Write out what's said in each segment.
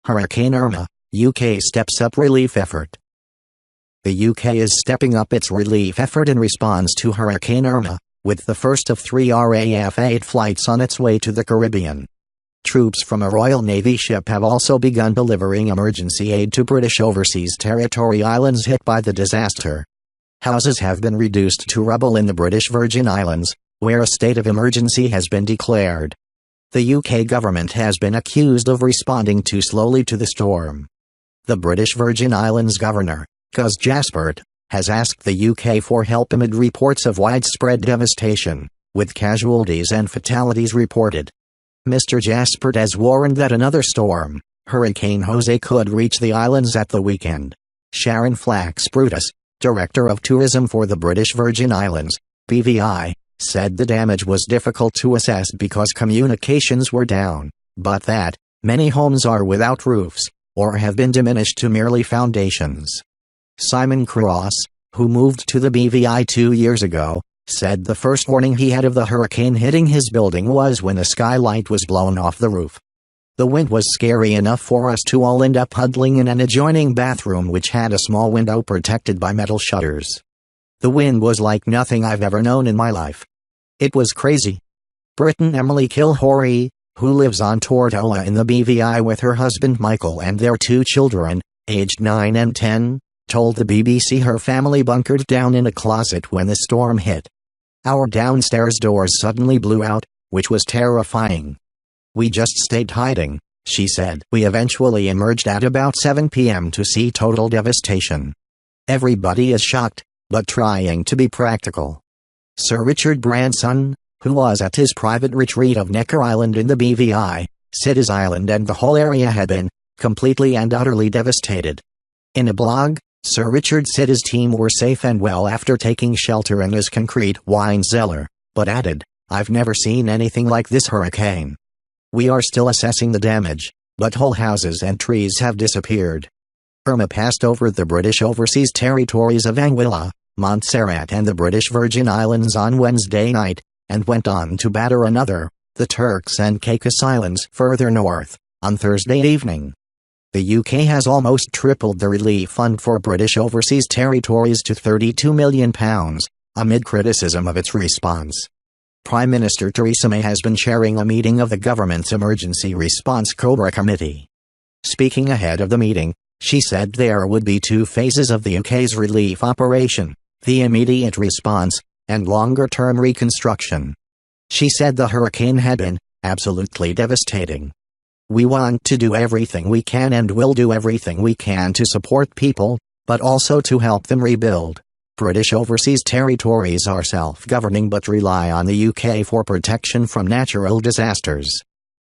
Hurricane Irma, UK steps up relief effort. The UK is stepping up its relief effort in response to Hurricane Irma, with the first of 3 RAF aid flights on its way to the Caribbean. Troops from a Royal Navy ship have also begun delivering emergency aid to British Overseas Territory islands hit by the disaster. Houses have been reduced to rubble in the British Virgin Islands, where a state of emergency has been declared. The UK government has been accused of responding too slowly to the storm. The British Virgin Islands Governor, Gus Jaspert, has asked the UK for help amid reports of widespread devastation, with casualties and fatalities reported. Mr. Jaspert has warned that another storm, Hurricane Jose, could reach the islands at the weekend. Sharon Flax-Brutus, Director of Tourism for the British Virgin Islands, BVI, said the damage was difficult to assess because communications were down, but that many homes are without roofs, or have been diminished to merely foundations. Simon Cross, who moved to the BVI 2 years ago, said the first warning he had of the hurricane hitting his building was when a skylight was blown off the roof. The wind was scary enough for us to all end up huddling in an adjoining bathroom which had a small window protected by metal shutters. The wind was like nothing I've ever known in my life. It was crazy. Briton Emily Kilhorey, who lives on Tortola in the BVI with her husband Michael and their 2 children, aged 9 and 10, told the BBC her family bunkered down in a closet when the storm hit. Our downstairs doors suddenly blew out, which was terrifying. We just stayed hiding, she said. We eventually emerged at about 7 p.m. to see total devastation. Everybody is shocked, but trying to be practical. Sir Richard Branson, who was at his private retreat of Necker Island in the BVI, said his island and the whole area had been completely and utterly devastated. In a blog, Sir Richard said his team were safe and well after taking shelter in his concrete wine cellar, but added, "I've never seen anything like this hurricane. We are still assessing the damage, but whole houses and trees have disappeared." Irma passed over the British Overseas Territories of Anguilla, Montserrat and the British Virgin Islands on Wednesday night, and went on to batter another, the Turks and Caicos Islands further north, on Thursday evening. The UK has almost tripled the relief fund for British Overseas Territories to £32 million, amid criticism of its response. Prime Minister Theresa May has been chairing a meeting of the government's Emergency Response Cobra Committee. Speaking ahead of the meeting, she said there would be 2 phases of the UK's relief operation: the immediate response, and longer-term reconstruction. She said the hurricane had been absolutely devastating. "We want to do everything we can and will do everything we can to support people, but also to help them rebuild. British Overseas Territories are self-governing but rely on the UK for protection from natural disasters."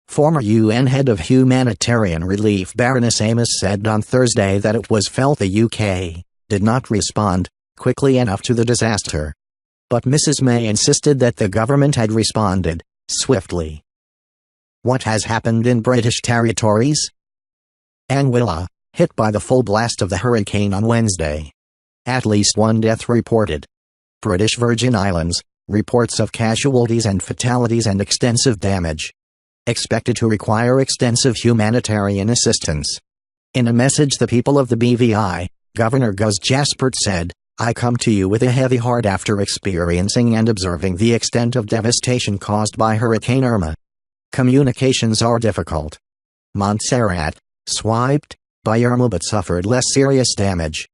Former UN head of humanitarian relief Baroness Amos said on Thursday that it was felt the UK did not respond quickly enough to the disaster. But Mrs. May insisted that the government had responded swiftly. What has happened in British territories? Anguilla, hit by the full blast of the hurricane on Wednesday. At least 1 death reported. British Virgin Islands, reports of casualties and fatalities and extensive damage. Expected to require extensive humanitarian assistance. In a message the people of the BVI, Governor Gus Jaspert said, "I come to you with a heavy heart after experiencing and observing the extent of devastation caused by Hurricane Irma. Communications are difficult. Montserrat, swiped by Irma but suffered less serious damage.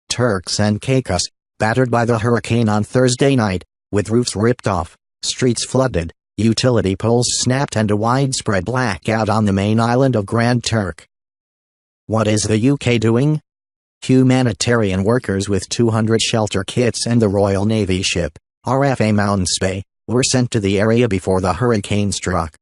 Turks and Caicos, battered by the hurricane on Thursday night, with roofs ripped off, streets flooded, utility poles snapped and a widespread blackout on the main island of Grand Turk." What is the UK doing? Humanitarian workers with 200 shelter kits and the Royal Navy ship, RFA Mountainspay, were sent to the area before the hurricane struck.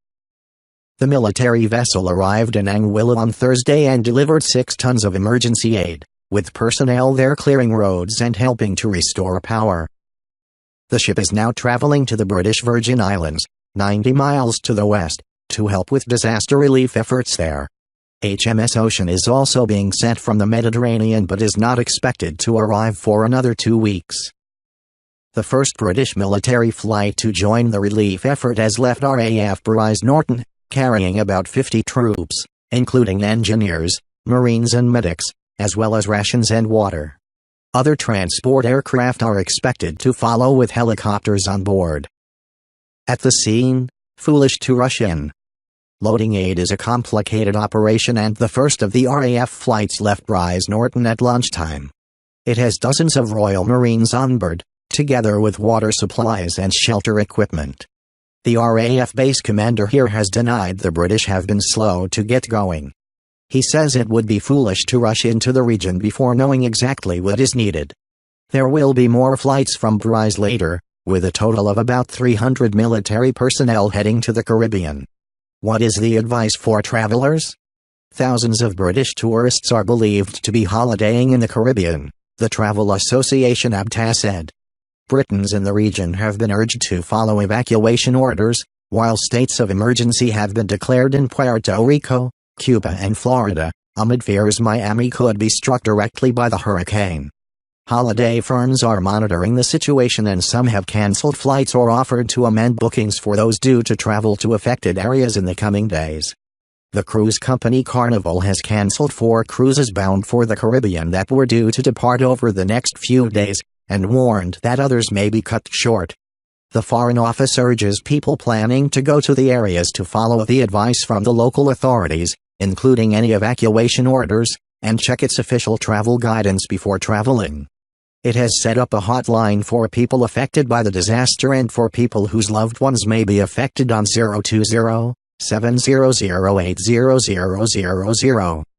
The military vessel arrived in Anguilla on Thursday and delivered 6 tons of emergency aid, with personnel there clearing roads and helping to restore power. The ship is now traveling to the British Virgin Islands, 90 miles to the west, to help with disaster relief efforts there. HMS Ocean is also being sent from the Mediterranean but is not expected to arrive for another 2 weeks. The first British military flight to join the relief effort has left RAF Bryce Norton, carrying about 50 troops, including engineers, Marines and medics, as well as rations and water. Other transport aircraft are expected to follow with helicopters on board. At the scene, foolish to rush in. Loading aid is a complicated operation, and the first of the RAF flights left Brize Norton at lunchtime. It has dozens of Royal Marines on board, together with water supplies and shelter equipment. The RAF base commander here has denied the British have been slow to get going. He says it would be foolish to rush into the region before knowing exactly what is needed. There will be more flights from Brize later, with a total of about 300 military personnel heading to the Caribbean. What is the advice for travelers? Thousands of British tourists are believed to be holidaying in the Caribbean, the Travel Association ABTA said. Britons in the region have been urged to follow evacuation orders, while states of emergency have been declared in Puerto Rico, Cuba and Florida, amid fears Miami could be struck directly by the hurricane. Holiday firms are monitoring the situation, and some have cancelled flights or offered to amend bookings for those due to travel to affected areas in the coming days. The cruise company Carnival has cancelled 4 cruises bound for the Caribbean that were due to depart over the next few days, and warned that others may be cut short. The Foreign Office urges people planning to go to the areas to follow the advice from the local authorities, including any evacuation orders, and check its official travel guidance before traveling. It has set up a hotline for people affected by the disaster and for people whose loved ones may be affected on 020-700-80000.